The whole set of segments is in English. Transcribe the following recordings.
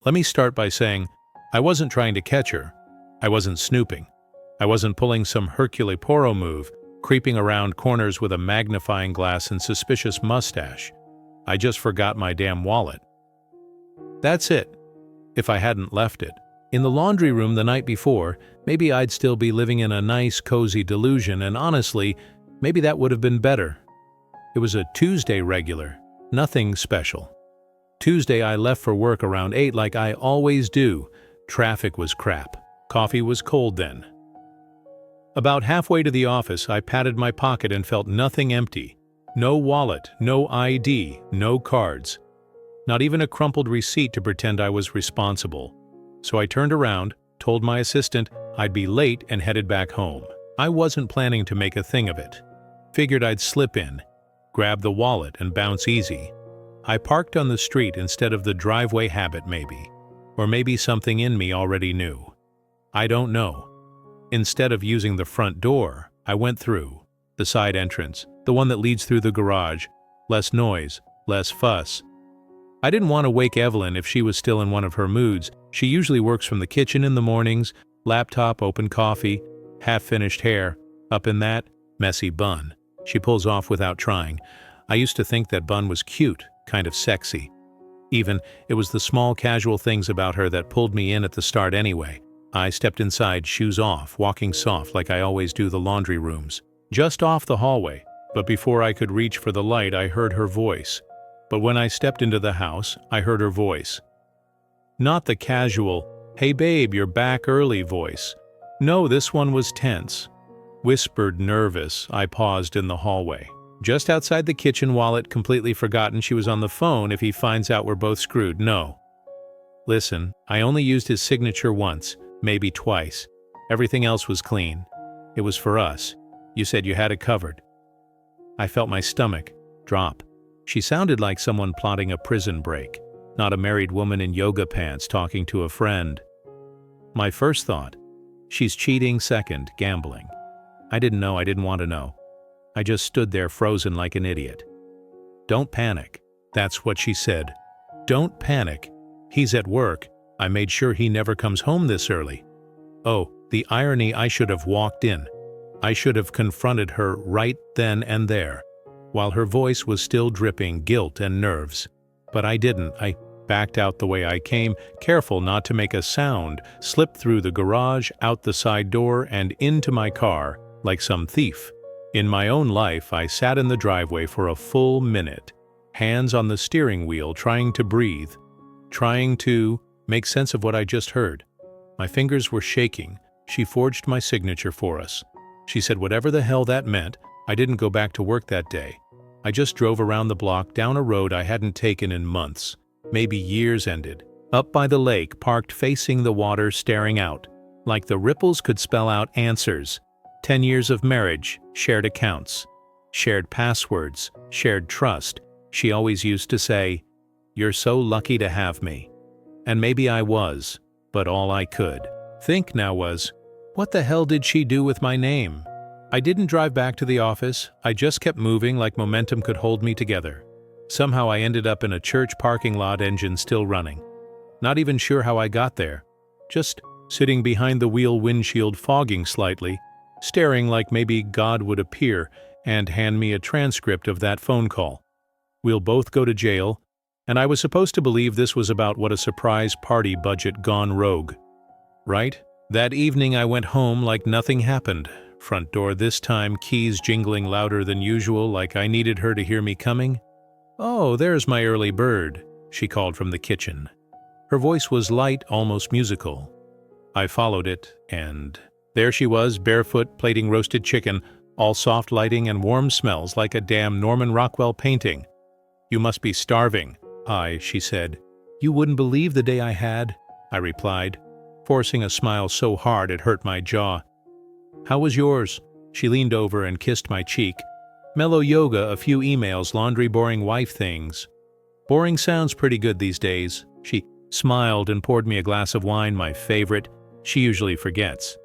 Let me start by saying I wasn't trying to catch her. I wasn't snooping. I wasn't pulling some Hercule Poirot move, creeping around corners with a magnifying glass and suspicious mustache. I just forgot my damn wallet. That's it. If I hadn't left it in the laundry room the night before, maybe I'd still be living in a nice, cozy delusion, and honestly, maybe that would have been better. It was a Tuesday regular, nothing special. Tuesday I left for work around 8 like I always do. Traffic was crap. Coffee was cold then. About halfway to the office, I patted my pocket and felt nothing empty. No wallet, no ID, no cards. Not even a crumpled receipt to pretend I was responsible. So I turned around, told my assistant I'd be late and headed back home. I wasn't planning to make a thing of it. Figured I'd slip in, grab the wallet and bounce easy. I parked on the street instead of the driveway habit maybe. Or maybe something in me already knew. I don't know. Instead of using the front door, I went through the side entrance, the one that leads through the garage. Less noise, less fuss. I didn't want to wake Evelyn if she was still in one of her moods. She usually works from the kitchen in the mornings, laptop, open coffee, half-finished hair, up in that messy bun she pulls off without trying. I used to think that bun was cute, kind of sexy. Even, it was the small casual things about her that pulled me in at the start anyway. I stepped inside, shoes off, walking soft like I always do the laundry rooms. Just off the hallway, but before I could reach for the light I heard her voice. But when I stepped into the house, I heard her voice. Not the casual, "Hey babe, you're back early" voice. No, this one was tense. Whispered, nervous. I paused in the hallway. Just outside the kitchen, wallet completely forgotten she was on the phone. If he finds out we're both screwed, no. Listen, I only used his signature once, maybe twice. Everything else was clean. It was for us. You said you had it covered. I felt my stomach drop. She sounded like someone plotting a prison break, not a married woman in yoga pants talking to a friend. My first thought, she's cheating. Second, gambling. I didn't know. I didn't want to know. I just stood there frozen like an idiot. Don't panic. That's what she said. Don't panic. He's at work. I made sure he never comes home this early. Oh, the irony, I should have walked in. I should have confronted her right then and there, while her voice was still dripping guilt and nerves. But I didn't. I backed out the way I came, careful not to make a sound, slipped through the garage, out the side door, and into my car, like some thief. In my own life, I sat in the driveway for a full minute, hands on the steering wheel, trying to breathe, trying to make sense of what I just heard. My fingers were shaking. She forged my signature for us. She said whatever the hell that meant. I didn't go back to work that day. I just drove around the block, down a road I hadn't taken in months, maybe years ended, up by the lake, parked facing the water, staring out, like the ripples could spell out answers. 10 years of marriage, shared accounts, shared passwords, shared trust. She always used to say, "You're so lucky to have me." And maybe I was, but all I could think now was, what the hell did she do with my name? I didn't drive back to the office. I just kept moving like momentum could hold me together. Somehow I ended up in a church parking lot, engine still running. Not even sure how I got there. Just sitting behind the wheel, windshield fogging slightly, staring like maybe God would appear and hand me a transcript of that phone call. We'll both go to jail, and I was supposed to believe this was about what a surprise party budget gone rogue. Right? That evening I went home like nothing happened. Front door this time, keys jingling louder than usual, like I needed her to hear me coming. "Oh, there's my early bird," she called from the kitchen. Her voice was light, almost musical. I followed it, and there she was, barefoot, plating roasted chicken, all soft lighting and warm smells like a damn Norman Rockwell painting. "You must be starving." She said. "You wouldn't believe the day I had," I replied, forcing a smile so hard it hurt my jaw. "How was yours?" She leaned over and kissed my cheek. "Mellow yoga, a few emails, laundry, boring wife things." "Boring sounds pretty good these days." She smiled and poured me a glass of wine, my favorite. She usually forgets.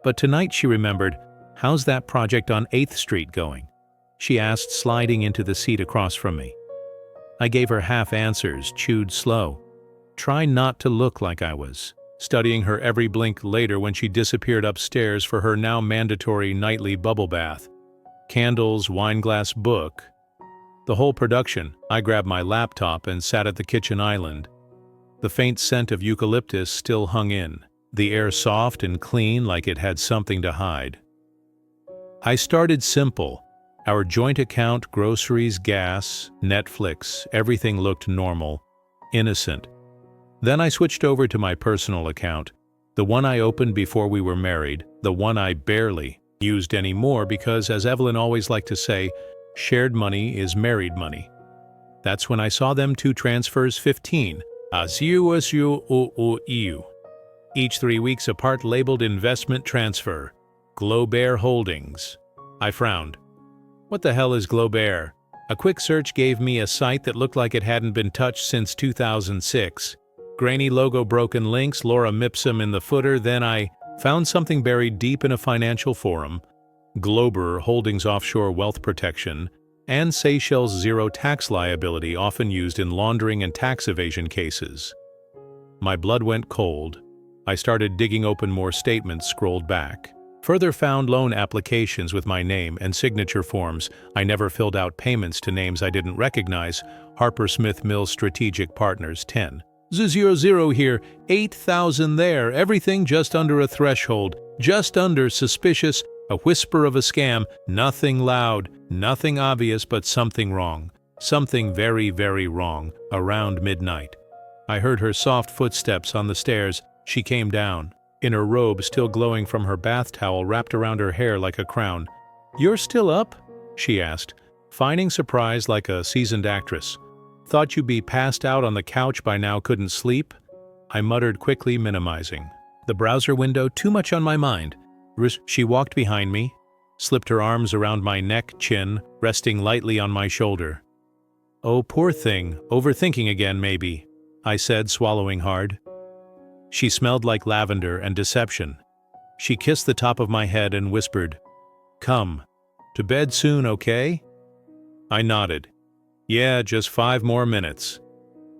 But tonight she remembered. "How's that project on 8th Street going?" she asked, sliding into the seat across from me. I gave her half answers, chewed slow. try not to look like I was, studying her every blink later when she disappeared upstairs for her now mandatory nightly bubble bath. Candles, wine glass, book. The whole production. I grabbed my laptop and sat at the kitchen island. The faint scent of eucalyptus still hung in, the air soft and clean like it had something to hide. I started simple. Our joint account, groceries, gas, Netflix, everything looked normal, innocent. Then I switched over to my personal account, the one I opened before we were married, the one I barely used anymore because, as Evelyn always liked to say, shared money is married money. That's when I saw them two transfers 15, as you, each 3 weeks apart, labeled investment transfer, Globair Holdings. I frowned. What the hell is Globair? A quick search gave me a site that looked like it hadn't been touched since 2006. Grainy logo, broken links, Laura Mipsum in the footer. Then I found something buried deep in a financial forum. Globair Holdings Offshore Wealth Protection and Seychelles Zero Tax Liability, often used in laundering and tax evasion cases. My blood went cold. I started digging open more statements, scrolled back. Further found loan applications with my name and signature forms. I never filled out payments to names I didn't recognize. Harper Smith Mills Strategic Partners 10. 00 here, 8,000 there, everything just under a threshold, just under suspicious, a whisper of a scam, nothing loud, nothing obvious, but something wrong. Something very, very wrong. Around midnight. I heard her soft footsteps on the stairs. She came down, in her robe still glowing from her bath towel wrapped around her hair like a crown. "You're still up?" she asked, feigning surprise like a seasoned actress. "Thought you'd be passed out on the couch by now, couldn't sleep?" I muttered quickly, minimizing the browser window, too much on my mind. She walked behind me, slipped her arms around my neck, chin, resting lightly on my shoulder. "Oh, poor thing, overthinking again, maybe," I said, swallowing hard. She smelled like lavender and deception. She kissed the top of my head and whispered, "Come. To bed soon, okay?" I nodded. "Yeah, just 5 more minutes."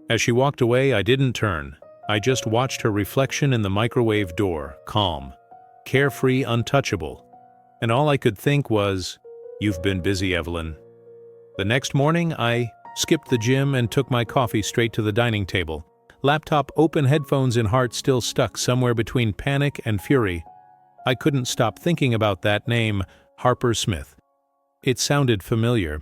As she walked away, I didn't turn. I just watched her reflection in the microwave door, calm, carefree, untouchable. And all I could think was, "You've been busy, Evelyn." The next morning, I skipped the gym and took my coffee straight to the dining table. Laptop open, headphones in, heart still stuck somewhere between panic and fury. I couldn't stop thinking about that name, Harper Smith. It sounded familiar.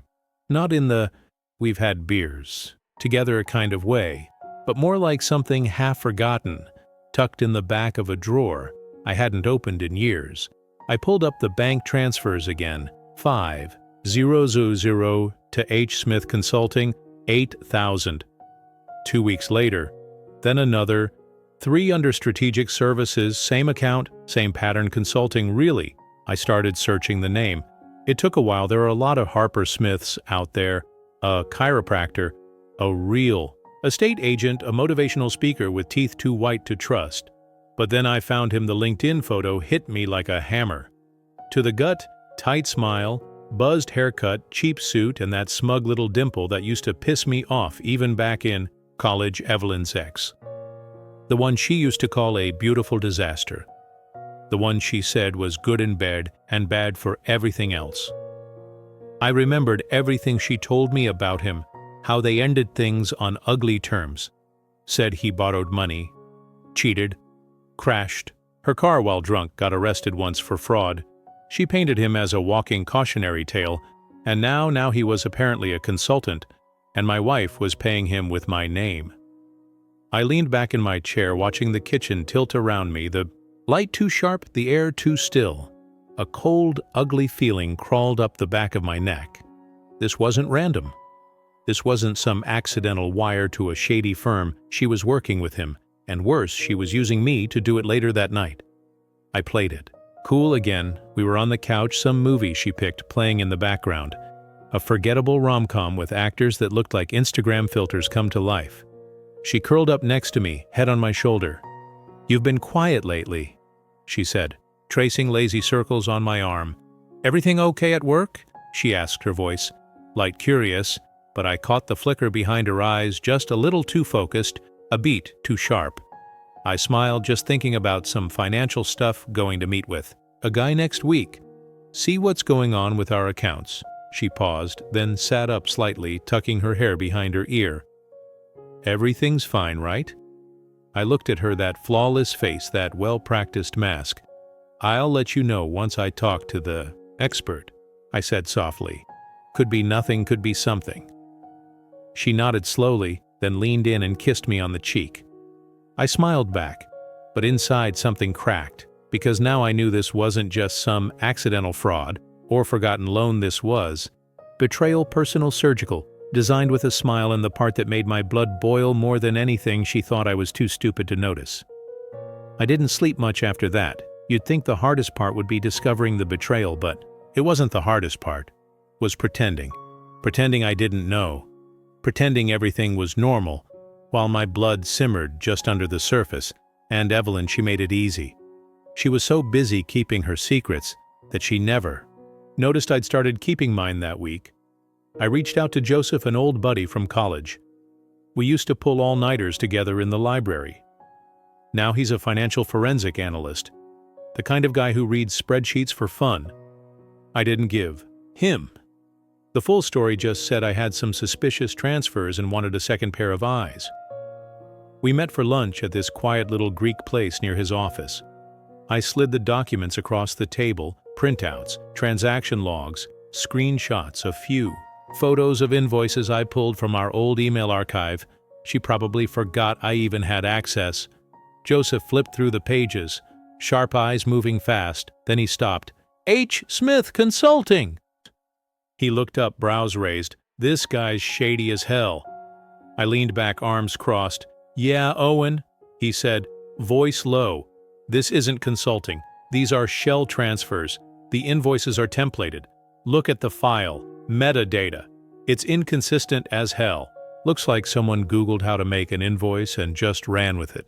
Not in the "we've had beers together" kind of way, but more like something half-forgotten, tucked in the back of a drawer I hadn't opened in years. I pulled up the bank transfers again. 5,000 to H. Smith Consulting, 8,000. 2 weeks later, then another, 3 under Strategic Services, same account, same pattern, Consulting. Really, I started searching the name. It took a while. There are a lot of Harper Smiths out there. A chiropractor, a real estate agent, a motivational speaker with teeth too white to trust. But then I found him. The LinkedIn photo hit me like a hammer. To the gut, tight smile, buzzed haircut, cheap suit, and that smug little dimple that used to piss me off even back in college. Evelyn's ex. The one she used to call a beautiful disaster. The one she said was good in bed and bad for everything else. I remembered everything she told me about him, how they ended things on ugly terms. Said he borrowed money, cheated, crashed her car while drunk, got arrested once for fraud. She painted him as a walking cautionary tale, and now he was apparently a consultant, and my wife was paying him with my name. I leaned back in my chair, watching the kitchen tilt around me, the light too sharp, the air too still. A cold, ugly feeling crawled up the back of my neck. This wasn't random. This wasn't some accidental wire to a shady firm. She was working with him, and worse, she was using me to do it later that night. I played it. Cool again. We were on the couch, some movie she picked playing in the background. A forgettable rom-com with actors that looked like Instagram filters come to life. She curled up next to me, head on my shoulder. "You've been quiet lately," she said, tracing lazy circles on my arm. "Everything okay at work?" she asked, her voice light curious, but I caught the flicker behind her eyes, just a little too focused. A beat too sharp. I smiled just thinking about some financial stuff going to meet with a guy next week. See what's going on with our accounts. She paused, then sat up slightly, tucking her hair behind her ear. Everything's fine, right? I looked at her, that flawless face, that well-practiced mask. I'll let you know once I talk to the expert, I said softly. Could be nothing, could be something. She nodded slowly, then leaned in and kissed me on the cheek. I smiled back, but inside something cracked, because now I knew this wasn't just some accidental fraud or forgotten loan. This was Betrayal Personal Surgical, designed with a smile, and the part that made my blood boil more than anything, she thought I was too stupid to notice. I didn't sleep much after that. You'd think the hardest part would be discovering the betrayal, but it wasn't the hardest part. It was pretending. Pretending I didn't know. Pretending everything was normal, while my blood simmered just under the surface, and Evelyn, she made it easy. She was so busy keeping her secrets that she never noticed I'd started keeping mine that week. I reached out to Joseph, an old buddy from college. We used to pull all-nighters together in the library. Now he's a financial forensic analyst, the kind of guy who reads spreadsheets for fun. I didn't give him the full story, just said I had some suspicious transfers and wanted a second pair of eyes. We met for lunch at this quiet little Greek place near his office. I slid the documents across the table, printouts, transaction logs, screenshots, a few photos of invoices I pulled from our old email archive. She probably forgot I even had access. Joseph flipped through the pages, sharp eyes moving fast. Then he stopped. H. Smith Consulting! He looked up, brows raised. This guy's shady as hell. I leaned back, arms crossed. Yeah, Owen, he said, voice low. This isn't consulting. These are shell transfers. The invoices are templated. Look at the file. Metadata. It's inconsistent as hell. Looks like someone Googled how to make an invoice and just ran with it.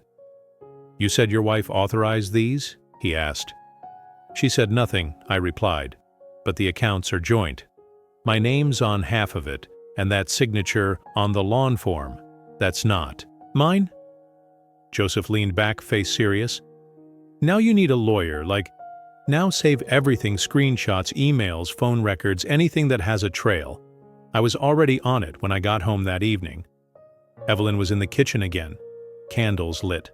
You said your wife authorized these? He asked. She said nothing, I replied. But the accounts are joint. My name's on half of it, and that signature on the loan form, that's not mine? Joseph leaned back, face serious. Now you need a lawyer, now save everything, screenshots, emails, phone records, anything that has a trail. I was already on it when I got home that evening. Evelyn was in the kitchen again. Candles lit.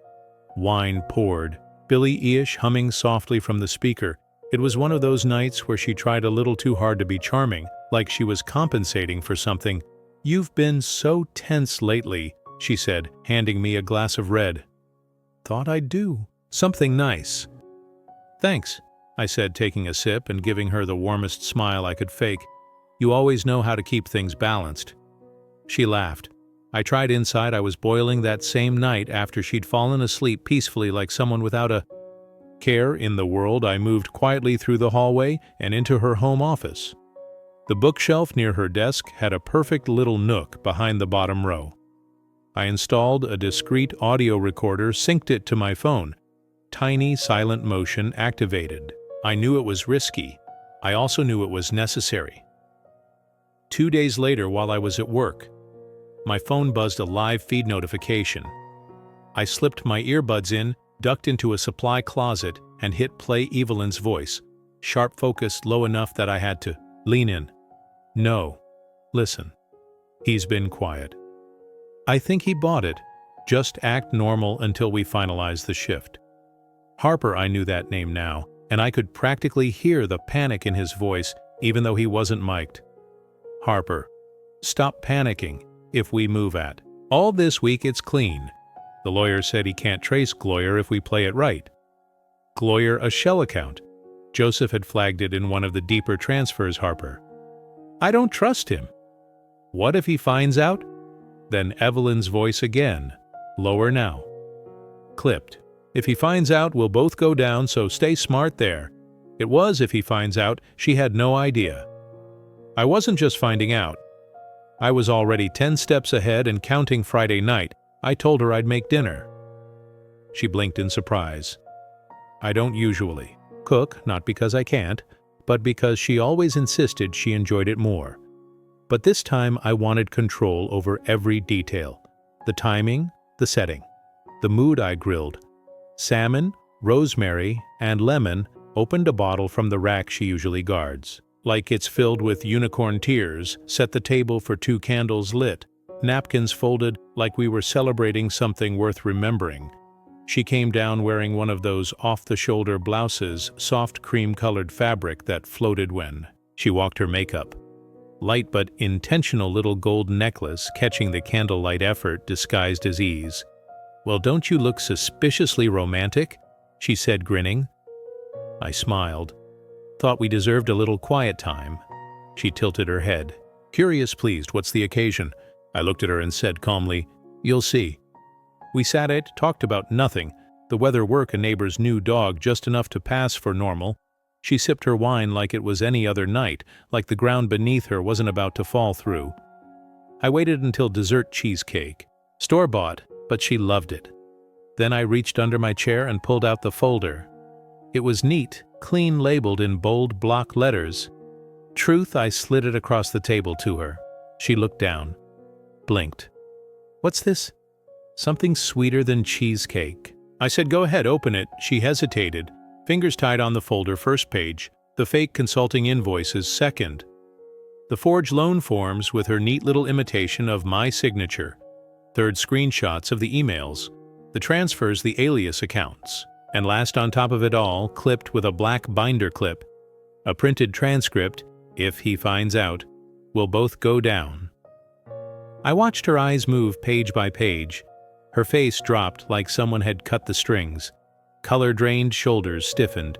Wine poured. Billie Eilish humming softly from the speaker. It was one of those nights where she tried a little too hard to be charming, like she was compensating for something. You've been so tense lately, she said, handing me a glass of red. Thought I'd do something nice. Thanks, I said, taking a sip and giving her the warmest smile I could fake. You always know how to keep things balanced. She laughed. I tried inside. I was boiling that same night after she'd fallen asleep peacefully like someone without a care in the world. I moved quietly through the hallway and into her home office. The bookshelf near her desk had a perfect little nook behind the bottom row. I installed a discreet audio recorder, synced it to my phone. Tiny silent motion activated. I knew it was risky. I also knew it was necessary. 2 days later, while I was at work, my phone buzzed a live feed notification. I slipped my earbuds in, ducked into a supply closet, and hit play. Evelyn's voice, sharp, focused, low enough that I had to lean in. No. Listen. He's been quiet. I think he bought it. Just act normal until we finalize the shift. Harper, I knew that name now, and I could practically hear the panic in his voice, even though he wasn't mic'd. Harper. Stop panicking. If we move at all this week, it's clean. The lawyer said he can't trace Gloyer if we play it right. Gloyer, a shell account. Joseph had flagged it in one of the deeper transfers. Harper. I don't trust him. What if he finds out? Then Evelyn's voice again, lower now. Clipped. If he finds out, we'll both go down, so stay smart there. It was if he finds out. She had no idea. I wasn't just finding out. I was already 10 steps ahead and counting. Friday night, I told her I'd make dinner. She blinked in surprise. I don't usually cook, not because I can't, but because she always insisted she enjoyed it more. But this time I wanted control over every detail. The timing, The setting. The mood I grilled. Salmon, rosemary, and lemon opened a bottle from the rack she usually guards. Like it's filled with unicorn tears, set the table for 2 candles lit, napkins folded like we were celebrating something worth remembering. She came down wearing one of those off-the-shoulder blouses, soft cream-colored fabric that floated when she walked her makeup. Light but intentional little gold necklace catching the candlelight effort disguised as ease. "Well, don't you look suspiciously romantic?" she said, grinning. I smiled. Thought we deserved a little quiet time. She tilted her head. "Curious pleased, what's the occasion?" I looked at her and said calmly, "You'll see." We sat it, talked about nothing, the weather, work, a neighbor's new dog, just enough to pass for normal. She sipped her wine like it was any other night, like the ground beneath her wasn't about to fall through. I waited until dessert cheesecake. Store-bought, but she loved it. Then I reached under my chair and pulled out the folder. It was neat, clean labeled in bold block letters. Truth. I slid it across the table to her. She looked down. Blinked. "What's this?" "Something sweeter than cheesecake." I said, "Go ahead, open it." She hesitated, fingers tied on the folder, first page, the fake consulting invoices, second. The forged loan forms with her neat little imitation of my signature. Third, screenshots of the emails, the transfers, the alias accounts. And last, on top of it all, clipped with a black binder clip, a printed transcript, "If he finds out, we'll both go down." I watched her eyes move page by page. Her face dropped like someone had cut the strings. Color-drained shoulders stiffened.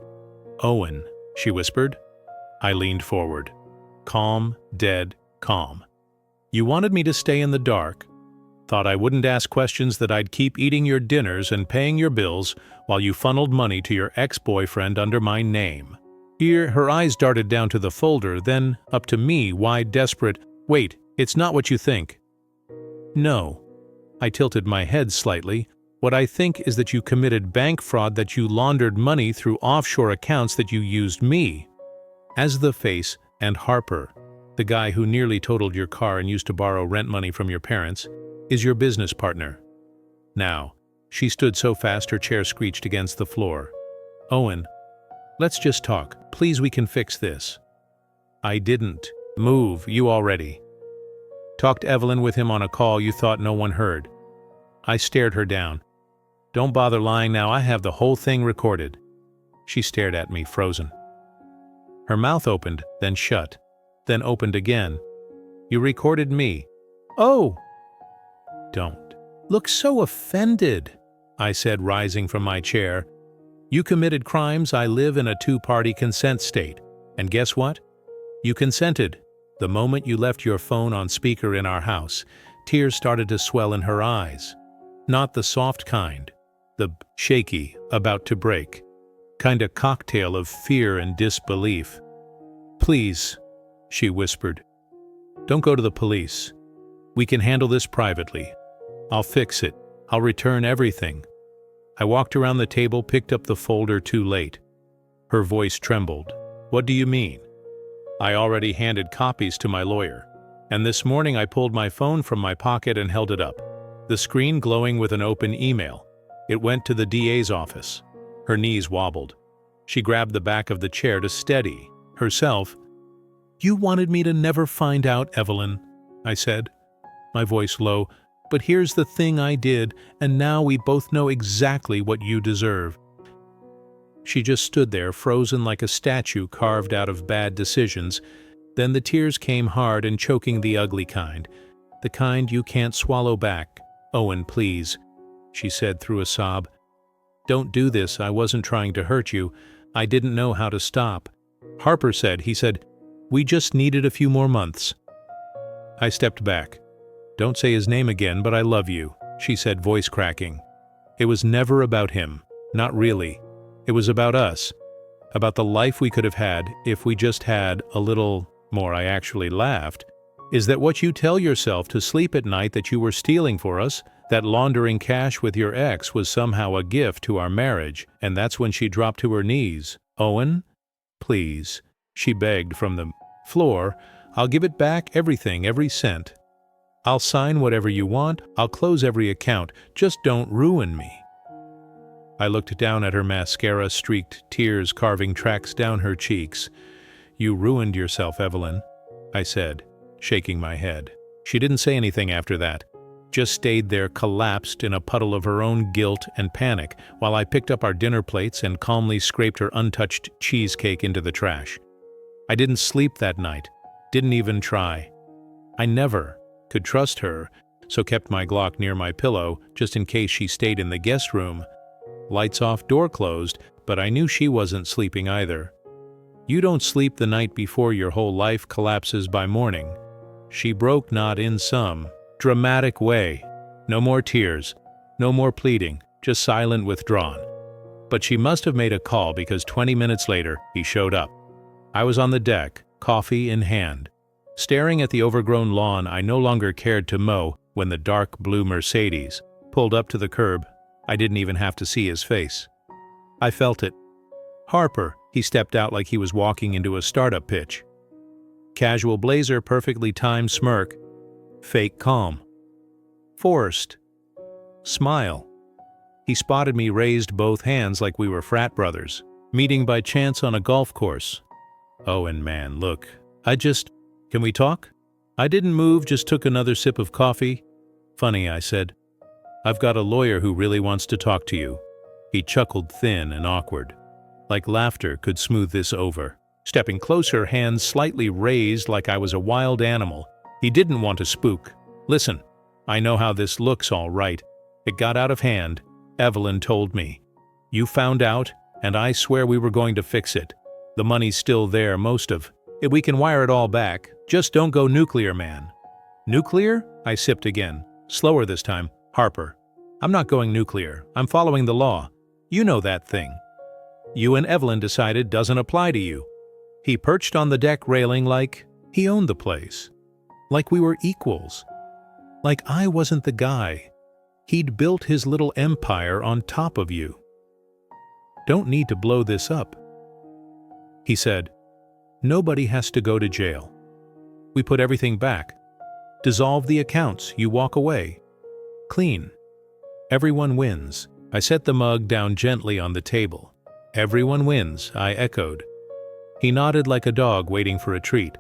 "Owen," she whispered. I leaned forward. Calm, dead calm. "You wanted me to stay in the dark. Thought I wouldn't ask questions, that I'd keep eating your dinners and paying your bills while you funneled money to your ex-boyfriend under my name." Here, her eyes darted down to the folder, then up to me, wide, desperate. "Wait, it's not what you think." "No." I tilted my head slightly. "What I think is that you committed bank fraud, that you laundered money through offshore accounts, that you used me as the face, and Harper, the guy who nearly totaled your car and used to borrow rent money from your parents, is your business partner." Now, she stood so fast her chair screeched against the floor. "Owen, let's just talk. Please, we can fix this." I didn't move. "You already talked Evelyn with him on a call you thought no one heard." I stared her down. "Don't bother lying now. I have the whole thing recorded." She stared at me, frozen. Her mouth opened, then shut, then opened again. "You recorded me." "Oh!" "Don't look so offended," I said, rising from my chair. "You committed crimes. I live in a 2-party consent state. And guess what? You consented. The moment you left your phone on speaker in our house." Tears started to swell in her eyes. Not the soft kind, the shaky, about to break, kinda cocktail of fear and disbelief. "Please," she whispered, "don't go to the police. We can handle this privately. I'll fix it. I'll return everything." I walked around the table, picked up the folder too late. Her voice trembled. "What do you mean?" "I already handed copies to my lawyer. And this morning I pulled my phone from my pocket and held it up, the screen glowing with an open email. It went to the DA's office." Her knees wobbled. She grabbed the back of the chair to steady herself. "You wanted me to never find out, Evelyn," I said, my voice low. "But here's the thing, I did, and now we both know exactly what you deserve." She just stood there, frozen like a statue carved out of bad decisions. Then the tears came hard and choking, the ugly kind, the kind you can't swallow back. "Owen, please," she said through a sob. "Don't do this. I wasn't trying to hurt you. I didn't know how to stop. Harper said, we just needed a few more months." I stepped back. "Don't say his name again, but I love you," she said, voice cracking. "It was never about him. Not really. It was about us. About the life we could have had if we just had a little more." I actually laughed. "Is that what you tell yourself to sleep at night, that you were stealing for us? That laundering cash with your ex was somehow a gift to our marriage?" And that's when she dropped to her knees. "Owen, please," she begged from the floor. "I'll give it back, everything, every cent." I'll sign whatever you want, I'll close every account, just don't ruin me. I looked down at her mascara-streaked tears carving tracks down her cheeks. You ruined yourself, Evelyn, I said, shaking my head. She didn't say anything after that, just stayed there collapsed in a puddle of her own guilt and panic while I picked up our dinner plates and calmly scraped her untouched cheesecake into the trash. I didn't sleep that night, didn't even try. I never could trust her, so kept my Glock near my pillow just in case she stayed in the guest room. Lights off, door closed, but I knew she wasn't sleeping either. You don't sleep the night before your whole life collapses by morning. She broke not in some dramatic way. No more tears, no more pleading, just silent withdrawn. But she must have made a call because 20 minutes later, he showed up. I was on the deck, coffee in hand. Staring at the overgrown lawn I no longer cared to mow when the dark blue Mercedes pulled up to the curb. I didn't even have to see his face. I felt it. Harper, he stepped out like he was walking into a startup pitch. Casual blazer, perfectly timed smirk. Fake calm. Forced. Smile. He spotted me, raised both hands like we were frat brothers, meeting by chance on a golf course. Oh, and man, look, can we talk? I didn't move, just took another sip of coffee. Funny, I said. I've got a lawyer who really wants to talk to you. He chuckled thin and awkward, like laughter could smooth this over. Stepping closer, hands slightly raised like I was a wild animal. He didn't want to spook. Listen, I know how this looks all right. It got out of hand, Evelyn told me. You found out, and I swear we were going to fix it. The money's still there, most of it. We can wire it all back. Just don't go nuclear, man. Nuclear? I sipped again. Slower this time. Harper, I'm not going nuclear. I'm following the law. You know that thing. You and Evelyn decided doesn't apply to you. He perched on the deck railing like he owned the place. Like we were equals. Like I wasn't the guy. He'd built his little empire on top of you. Don't need to blow this up. He said, nobody has to go to jail. We put everything back. Dissolve the accounts, you walk away. Clean. Everyone wins. I set the mug down gently on the table. Everyone wins, I echoed. He nodded like a dog waiting for a treat.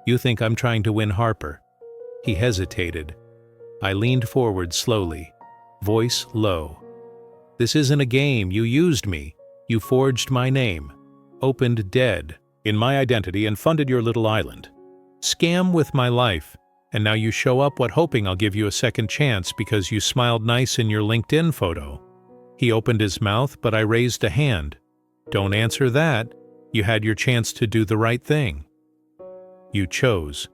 You think I'm trying to win Harper? He hesitated. I leaned forward slowly, voice low. This isn't a game. You used me. You forged my name. Opened dead in my identity and funded your little island. Scam with my life. And now you show up hoping I'll give you a second chance because you smiled nice in your LinkedIn photo. He opened his mouth, but I raised a hand. Don't answer that. You had your chance to do the right thing. You chose.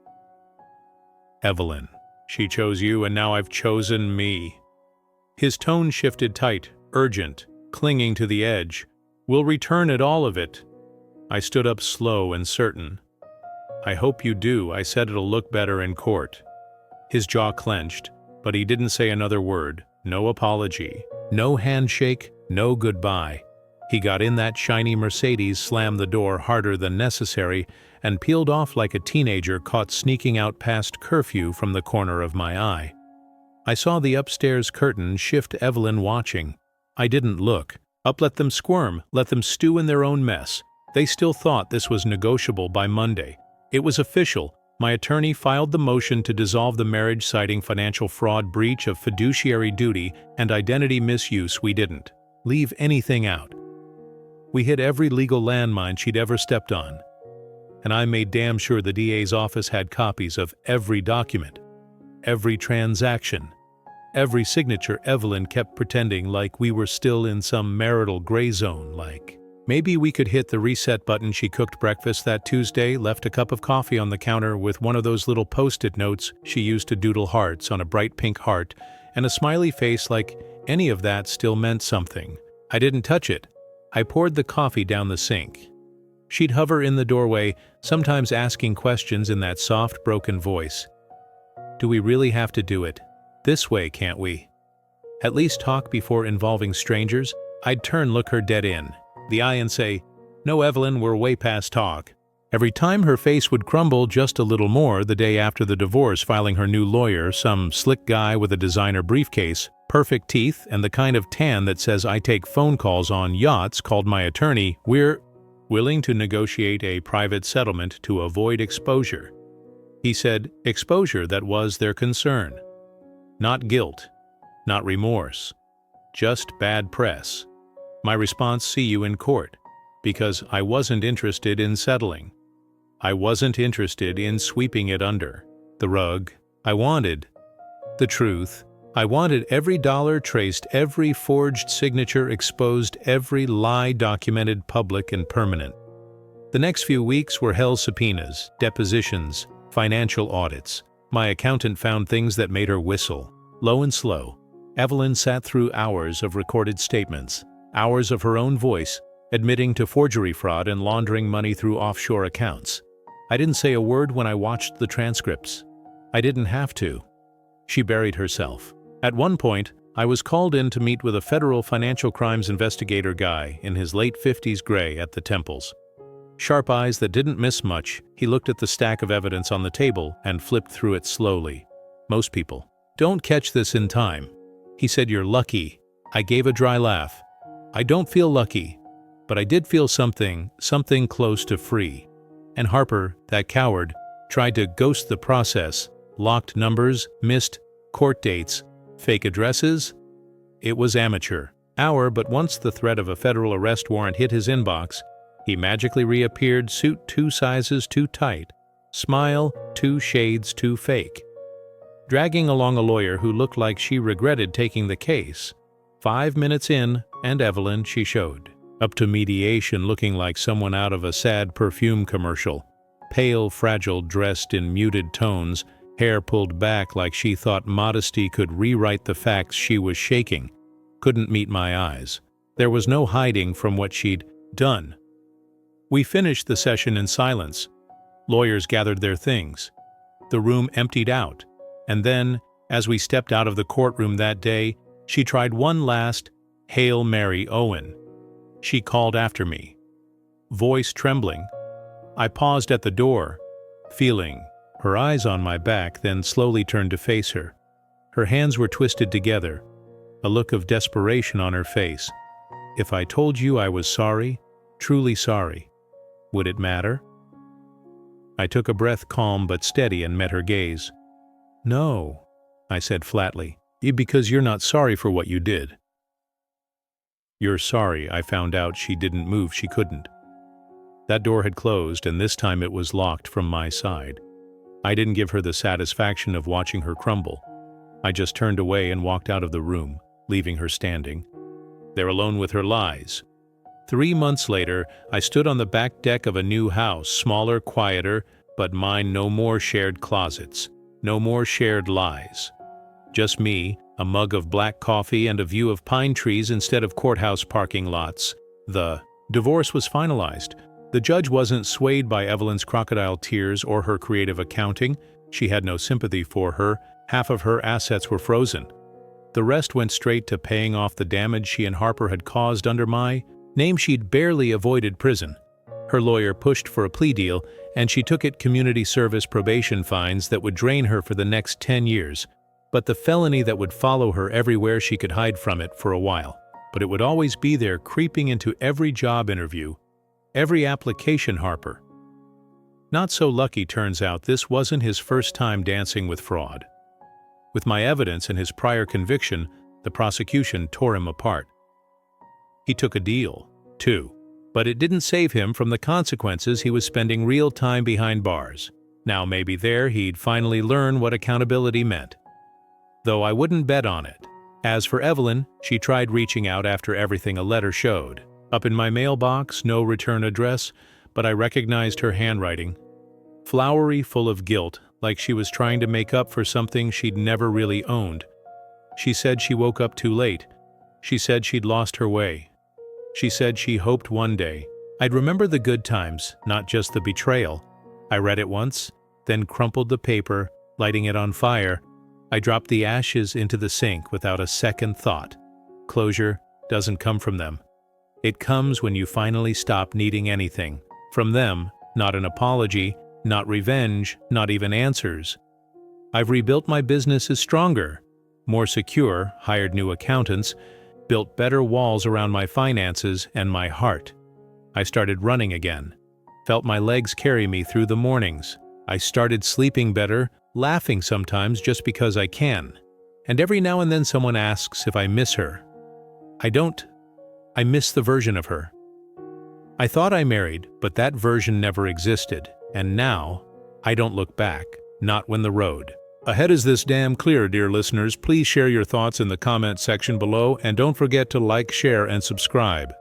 Evelyn. She chose you, and now I've chosen me. His tone shifted tight, urgent, clinging to the edge. We'll return it, all of it. I stood up slow and certain. I hope you do. I said it'll look better in court. His jaw clenched, but he didn't say another word. No apology. No handshake. No goodbye. He got in that shiny Mercedes, slammed the door harder than necessary, and peeled off like a teenager caught sneaking out past curfew from the corner of my eye. I saw the upstairs curtain shift, Evelyn watching. I didn't look. Up, let them squirm, let them stew in their own mess. They still thought this was negotiable by Monday. It was official. My attorney filed the motion to dissolve the marriage citing financial fraud, breach of fiduciary duty, and identity misuse. We didn't leave anything out. We hit every legal landmine she'd ever stepped on. And I made damn sure the DA's office had copies of every document, every transaction, every signature. Evelyn kept pretending like we were still in some marital gray zone, like maybe we could hit the reset button. She cooked breakfast that Tuesday, left a cup of coffee on the counter with one of those little post-it notes she used to doodle hearts on a bright pink heart, and a smiley face like any of that still meant something. I didn't touch it. I poured the coffee down the sink. She'd hover in the doorway, sometimes asking questions in that soft, broken voice. Do we really have to do it this way, can't we? At least talk before involving strangers. I'd turn, look her dead in the eye and say, no, Evelyn, we're way past talk. Every time her face would crumble just a little more the day after the divorce, filing her new lawyer, some slick guy with a designer briefcase, perfect teeth, and the kind of tan that says I take phone calls on yachts, called my attorney. We're willing to negotiate a private settlement to avoid exposure. He said exposure that was their concern. Not guilt, not remorse, just bad press. My response, see you in court, because I wasn't interested in settling. I wasn't interested in sweeping it under the rug. I wanted the truth. I wanted every dollar traced, every forged signature exposed, every lie documented, public and permanent. The next few weeks were hell subpoenas, depositions, financial audits. My accountant found things that made her whistle. Low and slow, Evelyn sat through hours of recorded statements, hours of her own voice, admitting to forgery fraud and laundering money through offshore accounts. I didn't say a word when I watched the transcripts. I didn't have to. She buried herself. At one point, I was called in to meet with a federal financial crimes investigator guy in his late 50s, gray at the temples. Sharp eyes that didn't miss much, he looked at the stack of evidence on the table and flipped through it slowly. Most people don't catch this in time. He said, "You're lucky." I gave a dry laugh. I don't feel lucky, but I did feel something close to free. And Harper, that coward, tried to ghost the process, locked numbers, missed court dates, fake addresses. It was amateur hour, but once the threat of a federal arrest warrant hit his inbox, he magically reappeared, suit 2 sizes too tight, smile 2 shades too fake, dragging along a lawyer who looked like she regretted taking the case. 5 minutes in, and Evelyn, she showed up to mediation looking like someone out of a sad perfume commercial, pale, fragile, dressed in muted tones, hair pulled back like she thought modesty could rewrite the facts. She was shaking, couldn't meet my eyes. There was no hiding from what she'd done. We finished the session in silence. Lawyers gathered their things. The room emptied out. And then, as we stepped out of the courtroom that day, she tried one last Hail Mary Owen. She called after me. Voice trembling. I paused at the door, feeling her eyes on my back, then slowly turned to face her. Her hands were twisted together, a look of desperation on her face. If I told you I was sorry, truly sorry, would it matter? I took a breath, calm but steady, and met her gaze. No, I said flatly, because you're not sorry for what you did. You're sorry. I found out she didn't move. She couldn't. That door had closed, and this time it was locked from my side. I didn't give her the satisfaction of watching her crumble. I just turned away and walked out of the room, leaving her standing there alone with her lies. 3 months later, I stood on the back deck of a new house, smaller, quieter, but mine. No more shared closets, no more shared lies. Just me, a mug of black coffee, and a view of pine trees instead of courthouse parking lots. The divorce was finalized. The judge wasn't swayed by Evelyn's crocodile tears or her creative accounting. She had no sympathy for her. Half of her assets were frozen. The rest went straight to paying off the damage she and Harper had caused under my name. She'd barely avoided prison. Her lawyer pushed for a plea deal, and she took it: community service probation fines that would drain her for the next 10 years. But the felony that would follow her everywhere. She could hide from it for a while, but it would always be there, creeping into every job interview, every application. Harper, not so lucky. Turns out this wasn't his first time dancing with fraud. With my evidence and his prior conviction, the prosecution tore him apart. He took a deal, too, but it didn't save him from the consequences. He was spending real time behind bars. Now maybe there he'd finally learn what accountability meant, though I wouldn't bet on it. As for Evelyn, she tried reaching out after everything. A letter showed up in my mailbox, no return address, but I recognized her handwriting. Flowery, full of guilt, like she was trying to make up for something she'd never really owned. She said she woke up too late. She said she'd lost her way. She said she hoped one day I'd remember the good times, not just the betrayal. I read it once, then crumpled the paper, lighting it on fire. I dropped the ashes into the sink without a second thought. Closure doesn't come from them. It comes when you finally stop needing anything from them. not an apology, not revenge, not even answers. I've rebuilt my businesses stronger, more secure, hired new accountants, built better walls around my finances and my heart. I started running again, felt my legs carry me through the mornings. I started sleeping better, laughing sometimes just because I can. And every now and then someone asks if I miss her. I don't. I miss the version of her. I thought I married, but that version never existed. And now, I don't look back, not when the road ahead is this damn clear, dear listeners. Please share your thoughts in the comment section below, and don't forget to like, share, and subscribe.